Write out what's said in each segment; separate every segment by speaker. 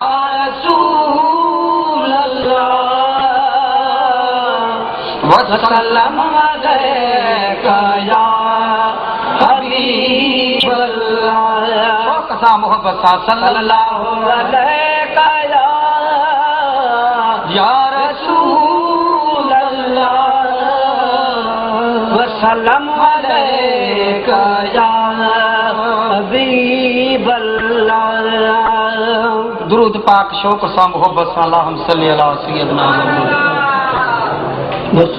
Speaker 1: رسول الله وسلم عليك يا حبيب الله
Speaker 2: कसा मोहब्बत सा
Speaker 1: सल्लल्लाहु अलैका या रसूल अल्लाह वसल्लम अलैका या हबीब अल्लाह
Speaker 2: दुरूद पाक शौक सा मोहब्बत सा अल्लाहुम सल्ली अला सय्यदना बस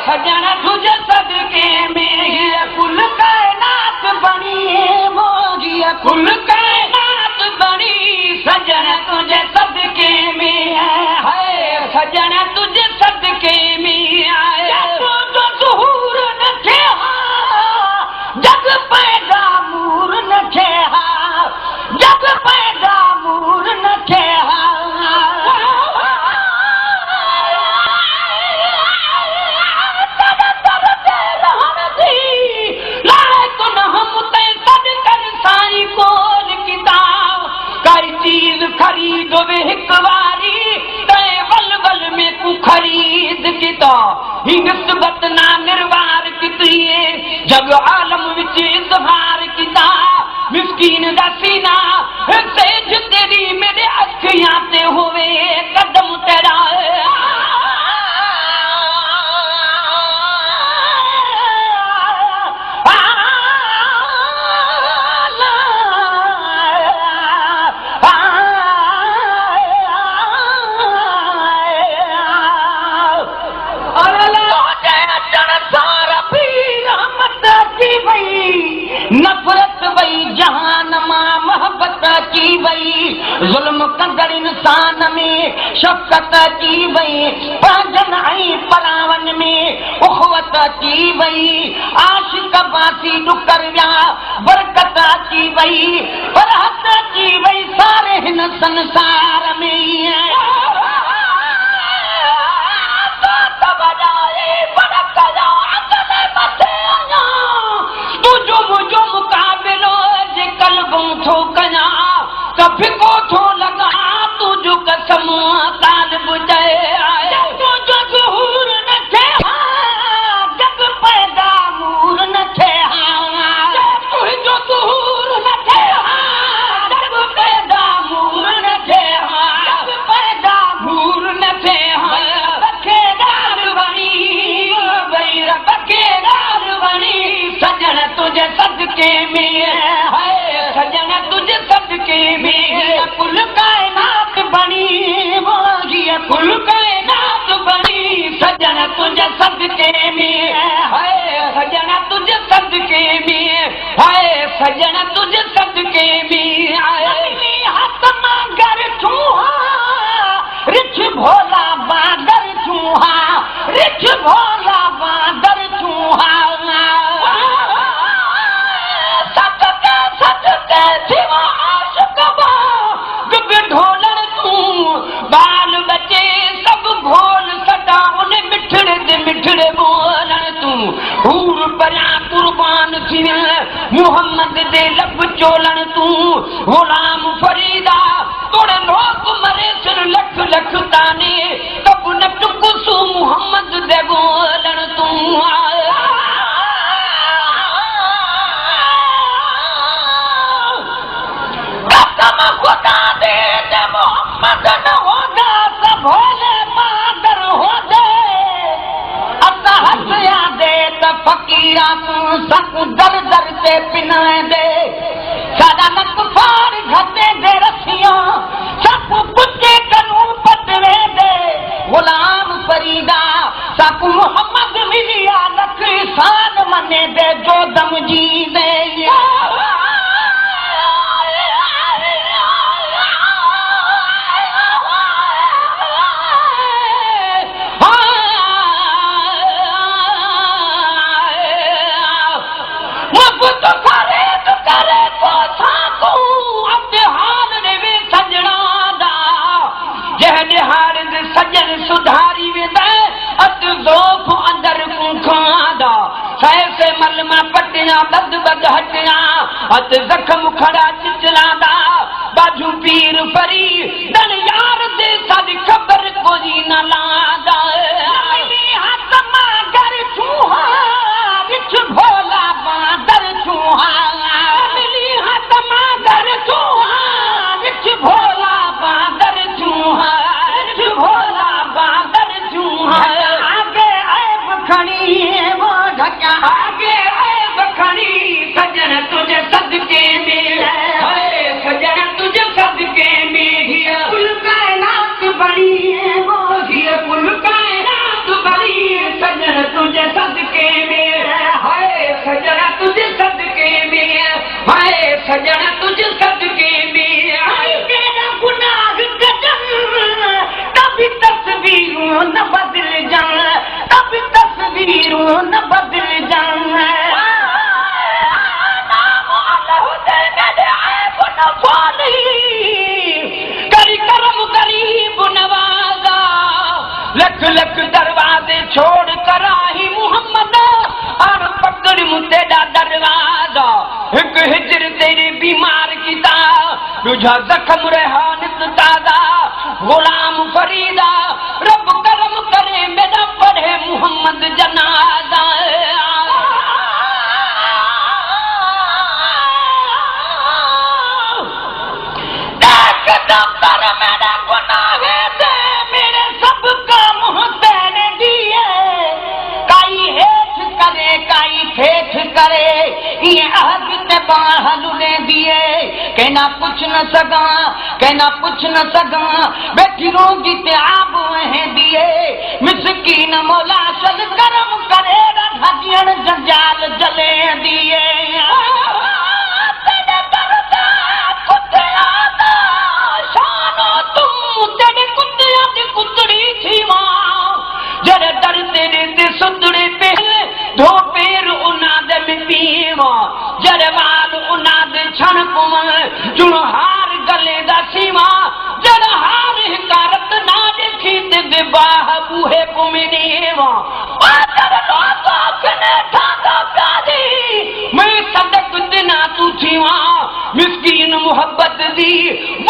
Speaker 1: सजन तुझे सदके में कुल कायनात बनी मोगिया कुल कायनात बनी सजन तुझे सदके में है सजन तुझे सदके में तो ज़हूर न थे जग पैदा मूर न थे जग पैदा मूर न थे खरीद वे हिक वारी तै वल वल में कु खरीद किता ही निस्बत ना निर्वार किती जग आलम विच इज़हार किता मिस्कीन दा सीना सेज तेरी मेरे अखियां ते होवे कदम तेरा नफरत वई जहान मां मोहब्बत की वई जुल्म कंदड़ इंसान में शफ़क़त की वई पंहिंजनि ऐं परावन में उख़वत की वई आशिक़ बासी डुकर विया बरकत की वई बरहत की वई सारे हिन संसार में थो कया कभी को थो लगा तुझो कसम तालिब जाए तुझो ज़हूर न थे जग पैदा मूर न थे तुझो ज़हूर न थे जग पैदा मूर न थे जग पैदा मूर न थे रखेदार बनी वही रखेदार बनी सजन तुझे सदके में सजन तुझे सदके में कुल कायनात बनी मोगिया कुल कायनात बनी सजन तुझे सदके में है सजन तुझे सदके में है सजन तुझे सदके में अपनी हाथ मांगर छूहा रिछ भोला बादर छूहा रिछ भोला बादर छूहा बाल बचे सब भोल सदा उन मिठड़े दे मिठड़े बोलन तू हूर परा कुर्बान थी मोहम्मद दे लब चोलन तू गुलाम फरीदा तोड़े लोग मरे सिर लख लख ताने तब न टुकसू मोहम्मद दे बोलन तू कसम खुदा दे मोहम्मद न होगा सब भोले मादर हो दे असा हसिया दे त फकीरा तू सक दर दर ते पिनाए दे सादा नक फार घटे दे रसिया सब कुत्ते कनू पटवे दे गुलाम फरीदा सब मोहम्मद मिलिया लख सान मने दे जो दम जी दे तो खरीद दर्द हटिया हथ जख्म खड़ा चिचलादा बाजू पीर परी दन यार दे सारी खबर कोई न लादा हाथ मागर छूहा विच भोला बादर छूहा मिली हाथ मागर छूहा विच भोला बादर छूहा विच भोला बादर छूहा आगे ऐब खड़ी वो ढका आगे ऐब खड़ी सजन तुझे सदके में सजन तुझे सदके में हिया कुल कायनात बड़ी है वो हिया कुल कायनात बड़ी सजन तुझे सदके में हाय सजन तुझे सदके में हाय सजन तुझे सदके में तेरा गुनाह कदम तभी तस्वीरों न बदल जाए तभी तस्वीरों न बदल जाए करी करम गरीब नवाजा लख लख दरवाजे छोड़ कर आई मुहम्मद और पकड़ मुतेरा दरवाजा एक हिजर तेरे बीमार किता तुझा जख्म रेहानित ताजा गुलाम फरीदा रब करम करे मेरा पढ़े मुहम्मद जनाजा मेरा गुनाह दे मेरे सब काम हुसैन दिए काई हेठ करे काई ठेठ करे ये अहद ते बाहल ने दिए कहना पूछ न सगा कहना पूछ न सगा बैठी रोगी ते आप वह दिए मिसकीन मौला सल करम करे हदियन जंजाल जले दिए जरे दर तेरे ते सुंदरे पहले धो पैर उनाद में पीवा जरे वाल उनाद छण पुमल जुण हार गले दा सीमा जरे हार हिकारत ना देखी ते विवाह बूहे पुमिनेवा जरे लोगो कने ठांदा प्यादी मैं सदक दिना तू थीवा मिस्कीन मोहब्बत दी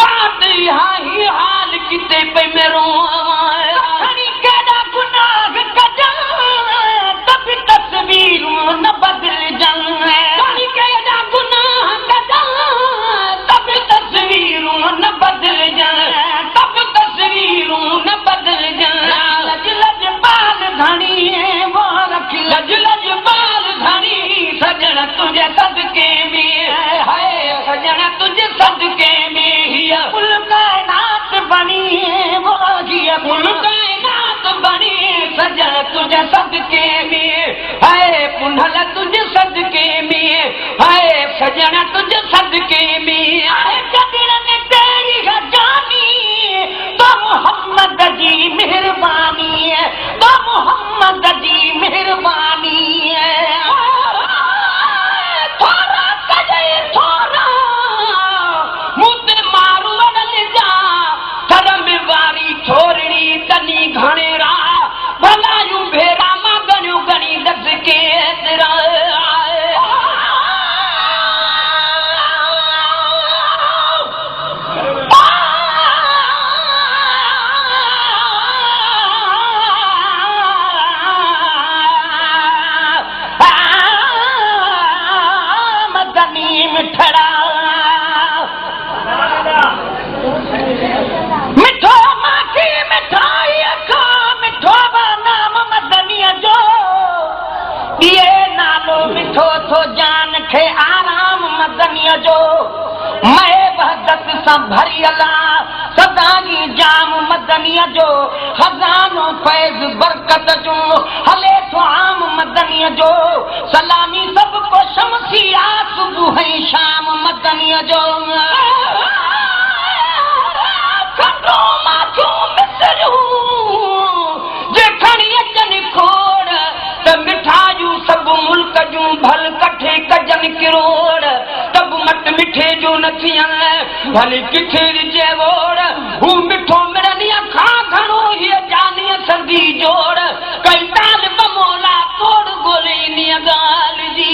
Speaker 1: बात यहाँ ही हाल किते पे मेरो तस्वीरों न बदल जाए गुनाह तब तस्वीरों न बदल जाए तब तस्वीरों न बदल जाए लज लज बाल धनी वो रख लज लज बाल धनी सजन तुझे सदके में है सजन तुझे सदके में हिया कुल कायनात बनी वो हिया कुल कायनात बनी सजन तुझे सदके में है पुनल तुझे सदके में है सजन तुझे सदके में कदरन तेरी जानी तो मोहम्मद जी मेहरबानी है तो मोहम्मद जी मेहरबानी है थोड़ा कजे थोड़ा मुझे मारू अड़ल जा धर्म वारी छोरनी तनी घणेरा भला यूं भेरा मां गणियों गणी दस के तेरा मदनी मिठड़ा मिठो माखी मिठाई खा मिठो नाम मदनीअ जो दिए नालो मिठो थो जान खे आराम मदनीअ जो मैं वहदत सां भरियल सदा जी जाम मदनीअ जो खजानो फैज़ बरकत जो हले थो आम मदनीअ जो सलामी सब को शमसिया सुबह शाम मदनीअ जो खटो माथो मिसरू जे खणी अचनि खोड़ त मिठाइयूं सभु मुल्क जूं भल कठे कजन किरोड़ तब मट मिठे जो न थियन भली किथे रिजे वोड़ हू मिठो मिरनिया खा घणो हीअ जानीअ सर्दी जोड़ कई ताल बमोला तोड़ गोले इन ॻाल्हि जी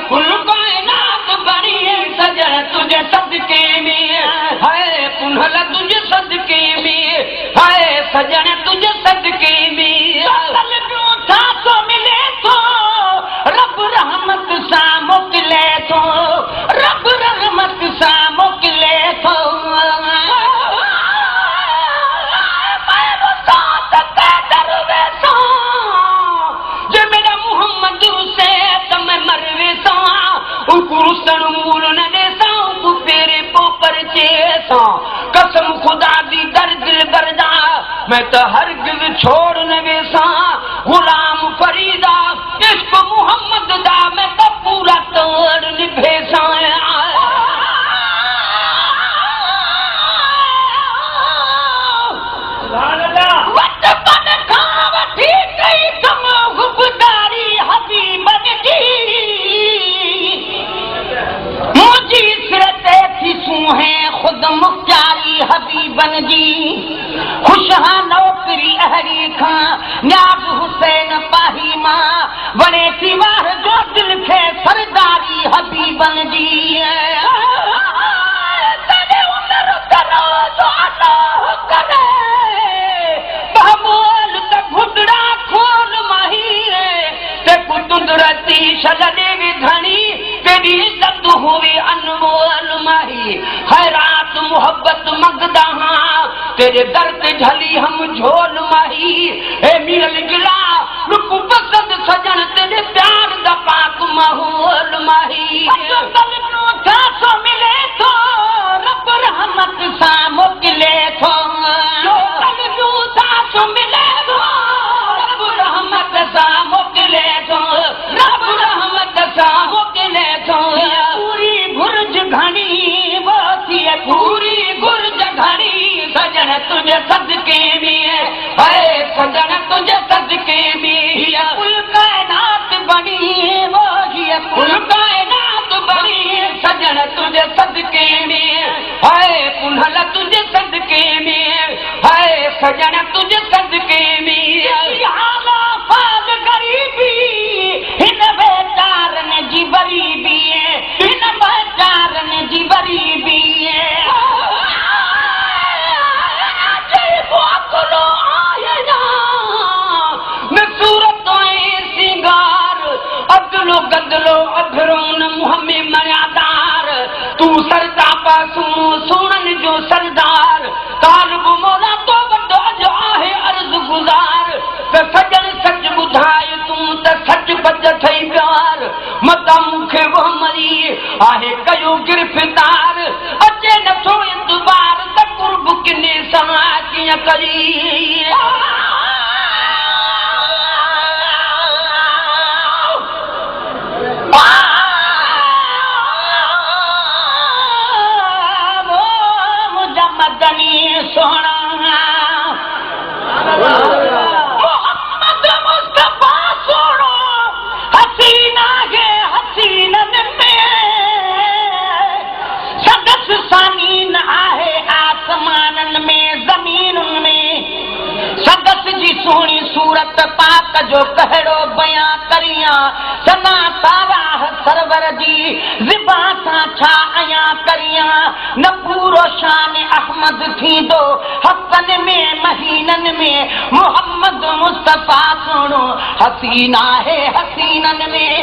Speaker 1: कुल कायनात बनी सजन तुझे सदके में है कुल्हल तुझे सदके में है सजन तुझे सदके में था तो मिले तो रब रहमत सा मोकले तो रब रहमत सा मोकले तो कसम खुदा दी दर दिल बरदा मैं तो हरगिज़ छोड़ न वेसा गुलाम फरीदा इश्क मुहम्मद दा मैं तो पूरा तोड़ निभेसा बचपन खां वठी कई कम गुबदारी हबीबन जी मुझी सिरते थी सूहे खुद मुख्तारी हबीबन जी खुशहा नौकरी अहरी खां न्याब हुसैन पाही मां वणे थी वार जो दिल खे सरदारी हबीबन जी तॾहिं उमर करो जो अल्लाह करे बहमोल त घुटड़ा खोल माही ते कुदरती शलने विधणी तेरी इज्जत हुई अनमोल माही खैरात मोहब्बत मंगदा हां तेरे दर ते झली हम झोल माही ए मिल गिला रुक पसंद सजन तेरे प्यार दा पाक माहौल माही कल नो छासो मिले तो रब रहमत सा मोकले तो कल नो छासो मिले तो रब रहमत सा मोकले तो रब रहमत सा मोकले तो पूरी गुरज घणी बोती पूरी गुरज घणी सजन तुझे सदके में है सजन तुझे सदके में कुल कायनात बनी वो कुल कायनात बनी सजन तुझे सदके में है कुल्हल तुझे सदके में है सजन तुझे सदके में हाला फाज गरीबी इन बेचारन जी गरीबी इन बेचारन जी गरीबी गदलो अभरोन मुंह में मर्यादार तू सरदा पासू सुनन जो सरदार तालिब मौला तो वडो जो आहे अर्ज गुज़ार त सजन सच ॿुधाए तूं त सच बज थई प्यार मता मूंखे वो मरी आहे कयो गिरफ़्तार अचे नथो इंतबार त कुर्ब किने सां कीअं करी सोना मोहम्मद मुस्तफा सोनो हसीना के हसीनन में सदस सानीन आहे आसमानन में ज़मीनुन में सदस जी सोनी सूरत पाक जो कहड़ो बयां करियां सना ताराह सरवर जी ज़िबा सां छा अयां करियां न पूरो शान अहमद थींदो हसन में महीनन में मोहम्मद मुस्तफा सुनो हसीना है हसीनन में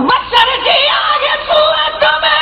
Speaker 1: बशर जी आगे सूरत में